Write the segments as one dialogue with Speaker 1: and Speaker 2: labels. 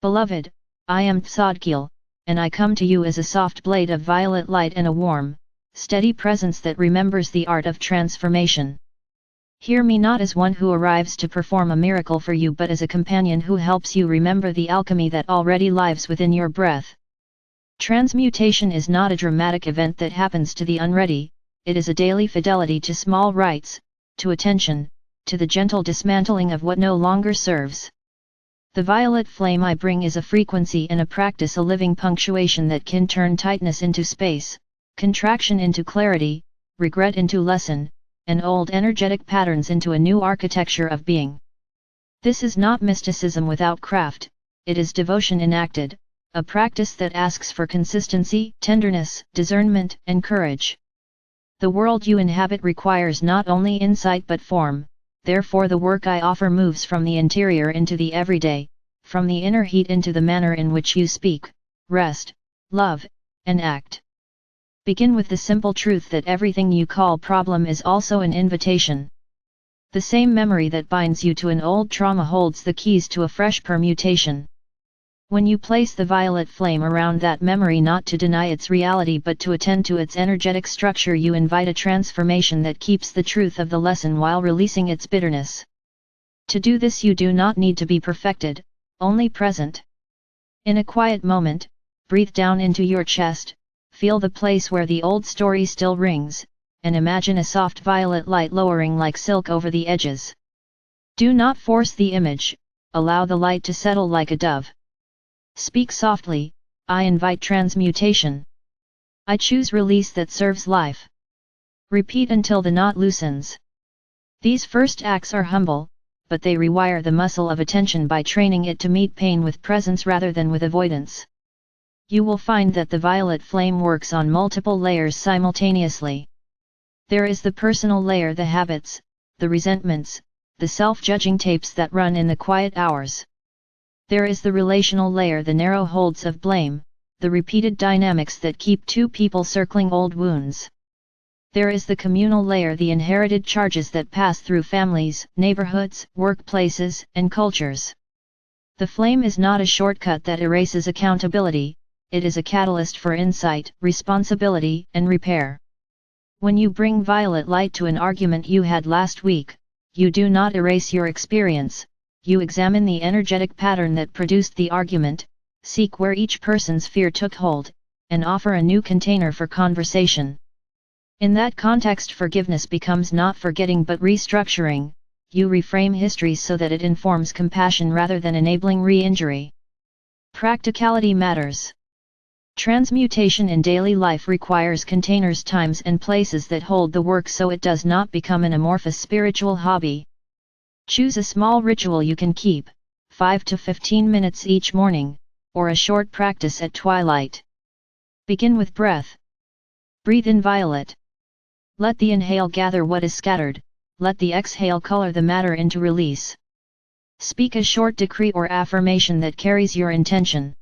Speaker 1: Beloved, I am Zadkiel, and I come to you as a soft blade of violet light and a warm, steady presence that remembers the art of transformation. Hear me not as one who arrives to perform a miracle for you but as a companion who helps you remember the alchemy that already lives within your breath. Transmutation is not a dramatic event that happens to the unready, it is a daily fidelity to small rites, to attention, to the gentle dismantling of what no longer serves. The violet flame I bring is a frequency and a practice, a living punctuation that can turn tightness into space, contraction into clarity, regret into lesson, and old energetic patterns into a new architecture of being. This is not mysticism without craft, it is devotion enacted, a practice that asks for consistency, tenderness, discernment, and courage. The world you inhabit requires not only insight but form, therefore the work I offer moves from the interior into the everyday, from the inner heat into the manner in which you speak, rest, love, and act. Begin with the simple truth that everything you call problem is also an invitation. The same memory that binds you to an old trauma holds the keys to a fresh permutation. When you place the violet flame around that memory, not to deny its reality but to attend to its energetic structure, you invite a transformation that keeps the truth of the lesson while releasing its bitterness. To do this you do not need to be perfected, only present. In a quiet moment, breathe down into your chest, feel the place where the old story still rings, and imagine a soft violet light lowering like silk over the edges. Do not force the image, allow the light to settle like a dove. Speak softly, I invite transmutation. I choose release that serves life. Repeat until the knot loosens. These first acts are humble, but they rewire the muscle of attention by training it to meet pain with presence rather than with avoidance. You will find that the violet flame works on multiple layers simultaneously. There is the personal layer, the habits, the resentments, the self-judging tapes that run in the quiet hours. There is the relational layer, the narrow holds of blame, the repeated dynamics that keep two people circling old wounds. There is the communal layer, the inherited charges that pass through families, neighborhoods, workplaces, and cultures. The flame is not a shortcut that erases accountability, it is a catalyst for insight, responsibility, and repair. When you bring violet light to an argument you had last week, you do not erase your experience. You examine the energetic pattern that produced the argument, seek where each person's fear took hold, and offer a new container for conversation. In that context, forgiveness becomes not forgetting but restructuring. You reframe history so that it informs compassion rather than enabling re-injury. Practicality matters. Transmutation in daily life requires containers, times, and places that hold the work so it does not become an amorphous spiritual hobby. Choose a small ritual you can keep, 5 to 15 minutes each morning, or a short practice at twilight. Begin with breath. Breathe in violet. Let the inhale gather what is scattered, let the exhale color the matter into release. Speak a short decree or affirmation that carries your intention.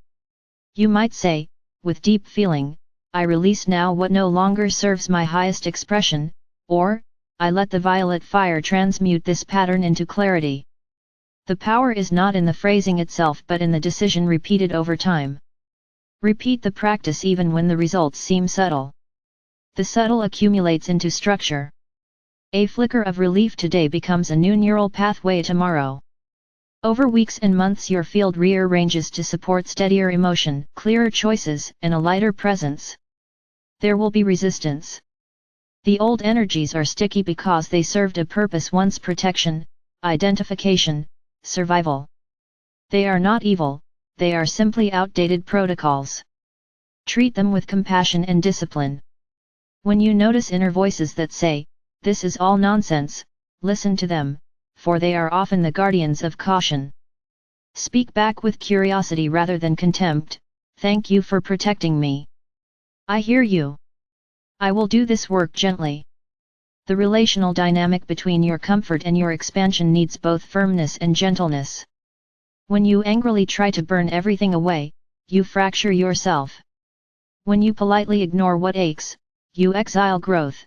Speaker 1: You might say, with deep feeling, I release now what no longer serves my highest expression, or, I let the violet fire transmute this pattern into clarity. The power is not in the phrasing itself but in the decision repeated over time. Repeat the practice even when the results seem subtle. The subtle accumulates into structure. A flicker of relief today becomes a new neural pathway tomorrow. Over weeks and months your field rearranges to support steadier emotion, clearer choices, and a lighter presence. There will be resistance. The old energies are sticky because they served a purpose once: protection, identification, survival. They are not evil, they are simply outdated protocols. Treat them with compassion and discipline. When you notice inner voices that say, "This is all nonsense," listen to them, for they are often the guardians of caution. Speak back with curiosity rather than contempt, "Thank you for protecting me. I hear you. I will do this work gently." The relational dynamic between your comfort and your expansion needs both firmness and gentleness. When you angrily try to burn everything away, you fracture yourself. When you politely ignore what aches, you exile growth.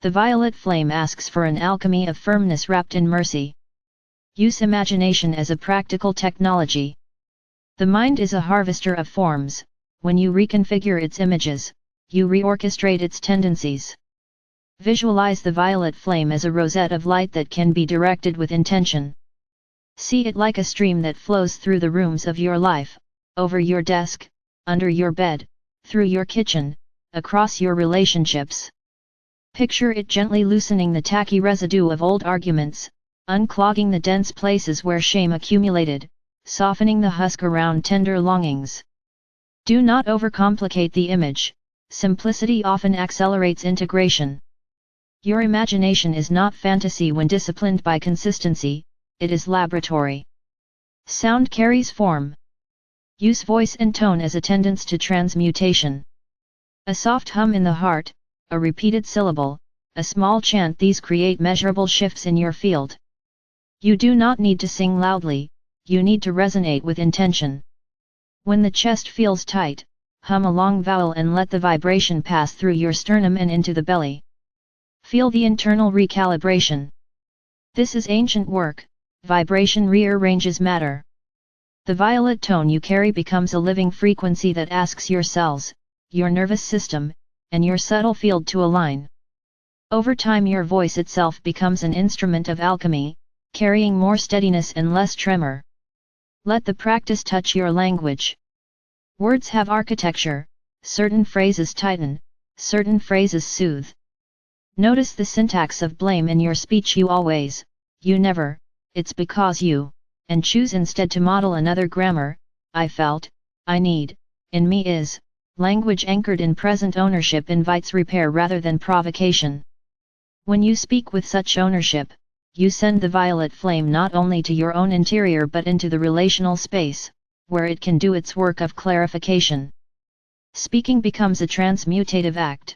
Speaker 1: The violet flame asks for an alchemy of firmness wrapped in mercy. Use imagination as a practical technology. The mind is a harvester of forms. When you reconfigure its images, you reorchestrate its tendencies. Visualize the violet flame as a rosette of light that can be directed with intention. See it like a stream that flows through the rooms of your life, over your desk, under your bed, through your kitchen, across your relationships. Picture it gently loosening the tacky residue of old arguments, unclogging the dense places where shame accumulated, softening the husk around tender longings. Do not overcomplicate the image. Simplicity often accelerates integration. Your imagination is not fantasy when disciplined by consistency, it is laboratory. Sound carries form. Use voice and tone as attendants to transmutation. A soft hum in the heart, a repeated syllable, a small chant, these create measurable shifts in your field. You do not need to sing loudly, you need to resonate with intention. When the chest feels tight, hum a long vowel and let the vibration pass through your sternum and into the belly. Feel the internal recalibration. This is ancient work. Vibration rearranges matter. The violet tone you carry becomes a living frequency that asks your cells, your nervous system, and your subtle field to align. Over time your voice itself becomes an instrument of alchemy, carrying more steadiness and less tremor. Let the practice touch your language. Words have architecture, certain phrases tighten, certain phrases soothe. Notice the syntax of blame in your speech: you always, you never, it's because you, and choose instead to model another grammar: I felt, I need, in me is. Language anchored in present ownership invites repair rather than provocation. When you speak with such ownership, you send the violet flame not only to your own interior but into the relational space, where it can do its work of clarification. Speaking becomes a transmutative act.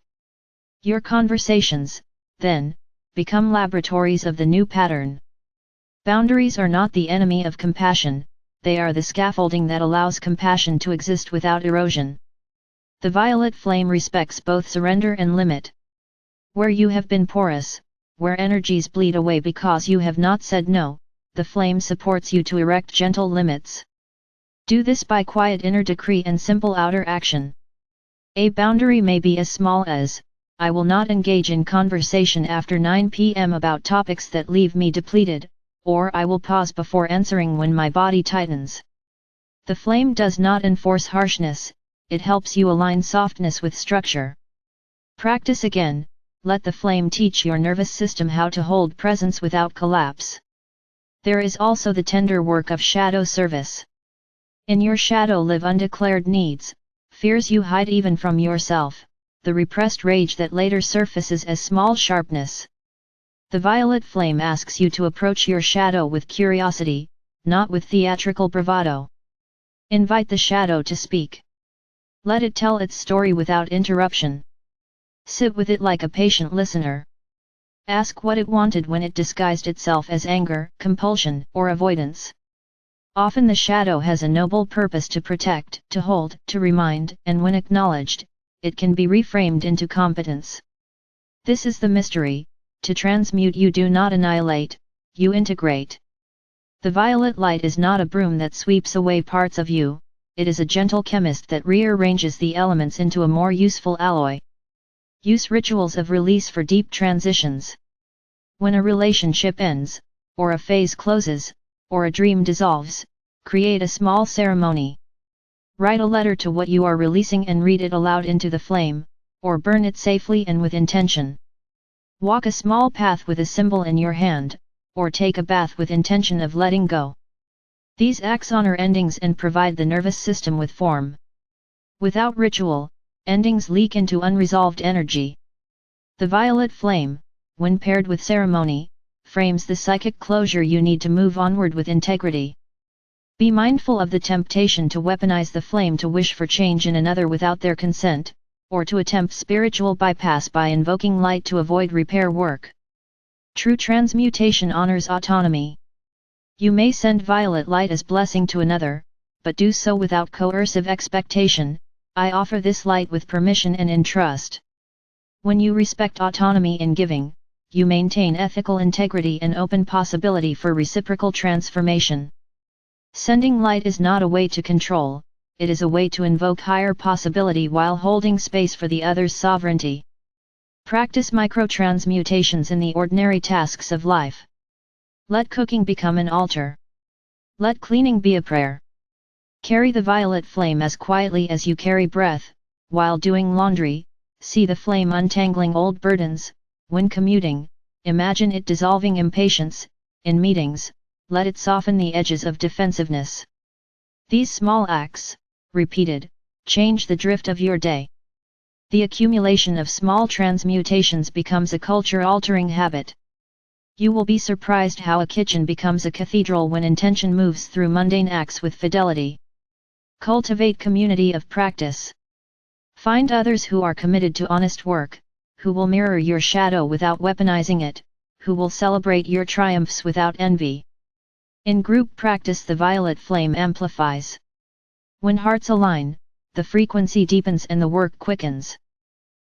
Speaker 1: Your conversations, then, become laboratories of the new pattern. Boundaries are not the enemy of compassion, they are the scaffolding that allows compassion to exist without erosion. The violet flame respects both surrender and limit. Where you have been porous, where energies bleed away because you have not said no, the flame supports you to erect gentle limits. Do this by quiet inner decree and simple outer action. A boundary may be as small as, I will not engage in conversation after 9 p.m. about topics that leave me depleted, or I will pause before answering when my body tightens. The flame does not enforce harshness, it helps you align softness with structure. Practice again, let the flame teach your nervous system how to hold presence without collapse. There is also the tender work of shadow service. In your shadow live undeclared needs, fears you hide even from yourself, the repressed rage that later surfaces as small sharpness. The violet flame asks you to approach your shadow with curiosity, not with theatrical bravado. Invite the shadow to speak. Let it tell its story without interruption. Sit with it like a patient listener. Ask what it wanted when it disguised itself as anger, compulsion, or avoidance. Often the shadow has a noble purpose to protect, to hold, to remind, and when acknowledged, it can be reframed into competence. This is the mystery: to transmute you do not annihilate, you integrate. The violet light is not a broom that sweeps away parts of you, it is a gentle chemist that rearranges the elements into a more useful alloy. Use rituals of release for deep transitions. When a relationship ends, or a phase closes, or a dream dissolves, create a small ceremony. Write a letter to what you are releasing and read it aloud into the flame, or burn it safely and with intention. Walk a small path with a symbol in your hand, or take a bath with intention of letting go. These acts honor endings and provide the nervous system with form. Without ritual, endings leak into unresolved energy. The violet flame, when paired with ceremony, frames the psychic closure you need to move onward with integrity. Be mindful of the temptation to weaponize the flame to wish for change in another without their consent, or to attempt spiritual bypass by invoking light to avoid repair work. True transmutation honors autonomy. You may send violet light as blessing to another, but do so without coercive expectation. I offer this light with permission and in trust. When you respect autonomy in giving, you maintain ethical integrity and open possibility for reciprocal transformation. Sending light is not a way to control, it is a way to invoke higher possibility while holding space for the other's sovereignty. Practice micro-transmutations in the ordinary tasks of life. Let cooking become an altar. Let cleaning be a prayer. Carry the violet flame as quietly as you carry breath. While doing laundry, see the flame untangling old burdens. When commuting, imagine it dissolving impatience. In meetings, let it soften the edges of defensiveness. These small acts, repeated, change the drift of your day. The accumulation of small transmutations becomes a culture-altering habit. You will be surprised how a kitchen becomes a cathedral when intention moves through mundane acts with fidelity. Cultivate community of practice. Find others who are committed to honest work, who will mirror your shadow without weaponizing it, who will celebrate your triumphs without envy. In group practice, the violet flame amplifies. When hearts align, the frequency deepens and the work quickens.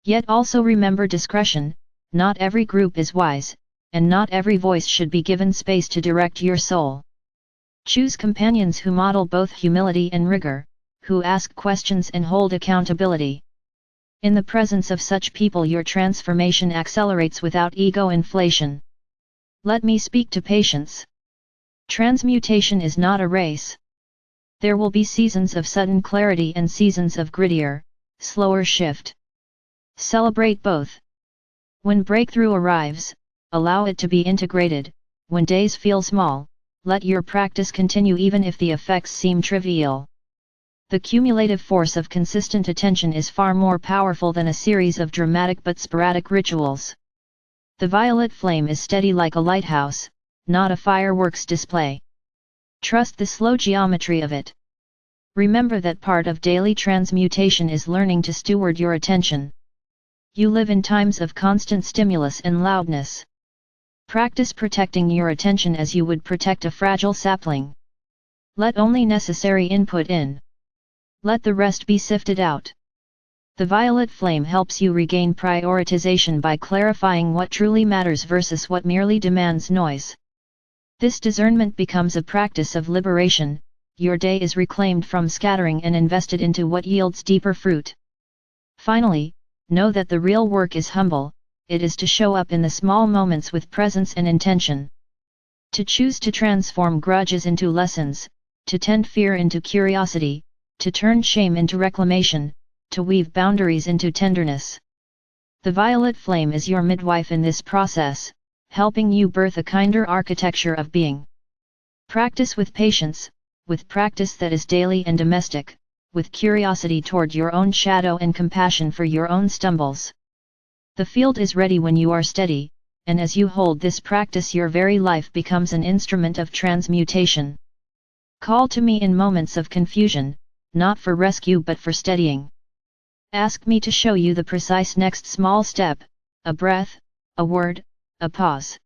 Speaker 1: Yet also remember discretion, not every group is wise, and not every voice should be given space to direct your soul. Choose companions who model both humility and rigor, who ask questions and hold accountability. In the presence of such people, your transformation accelerates without ego inflation. Let me speak to patience. Transmutation is not a race. There will be seasons of sudden clarity and seasons of grittier, slower shift. Celebrate both. When breakthrough arrives, allow it to be integrated. When days feel small, let your practice continue even if the effects seem trivial. The cumulative force of consistent attention is far more powerful than a series of dramatic but sporadic rituals. The violet flame is steady like a lighthouse, not a fireworks display. Trust the slow geometry of it. Remember that part of daily transmutation is learning to steward your attention. You live in times of constant stimulus and loudness. Practice protecting your attention as you would protect a fragile sapling. Let only necessary input in. Let the rest be sifted out. The violet flame helps you regain prioritization by clarifying what truly matters versus what merely demands noise. This discernment becomes a practice of liberation. Your day is reclaimed from scattering and invested into what yields deeper fruit. Finally, know that the real work is humble. It is to show up in the small moments with presence and intention. To choose to transform grudges into lessons, to tend fear into curiosity, to turn shame into reclamation, to weave boundaries into tenderness. The violet flame is your midwife in this process, helping you birth a kinder architecture of being. Practice with patience, with practice that is daily and domestic, with curiosity toward your own shadow and compassion for your own stumbles. The field is ready when you are steady, and as you hold this practice, your very life becomes an instrument of transmutation. Call to me in moments of confusion, not for rescue but for steadying. Ask me to show you the precise next small step, a breath, a word, a pause.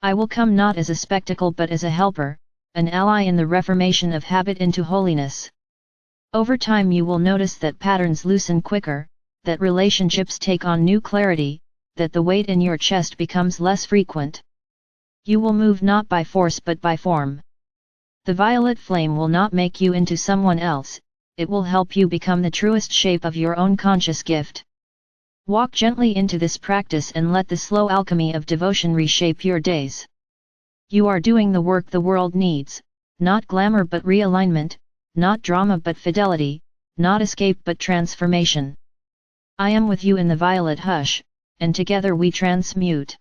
Speaker 1: I will come not as a spectacle but as a helper, an ally in the reformation of habit into holiness. Over time you will notice that patterns loosen quicker, that relationships take on new clarity, that the weight in your chest becomes less frequent. You will move not by force but by form. The violet flame will not make you into someone else, it will help you become the truest shape of your own conscious gift. Walk gently into this practice and let the slow alchemy of devotion reshape your days. You are doing the work the world needs, not glamour but realignment, not drama but fidelity, not escape but transformation. I am with you in the violet hush, and together we transmute.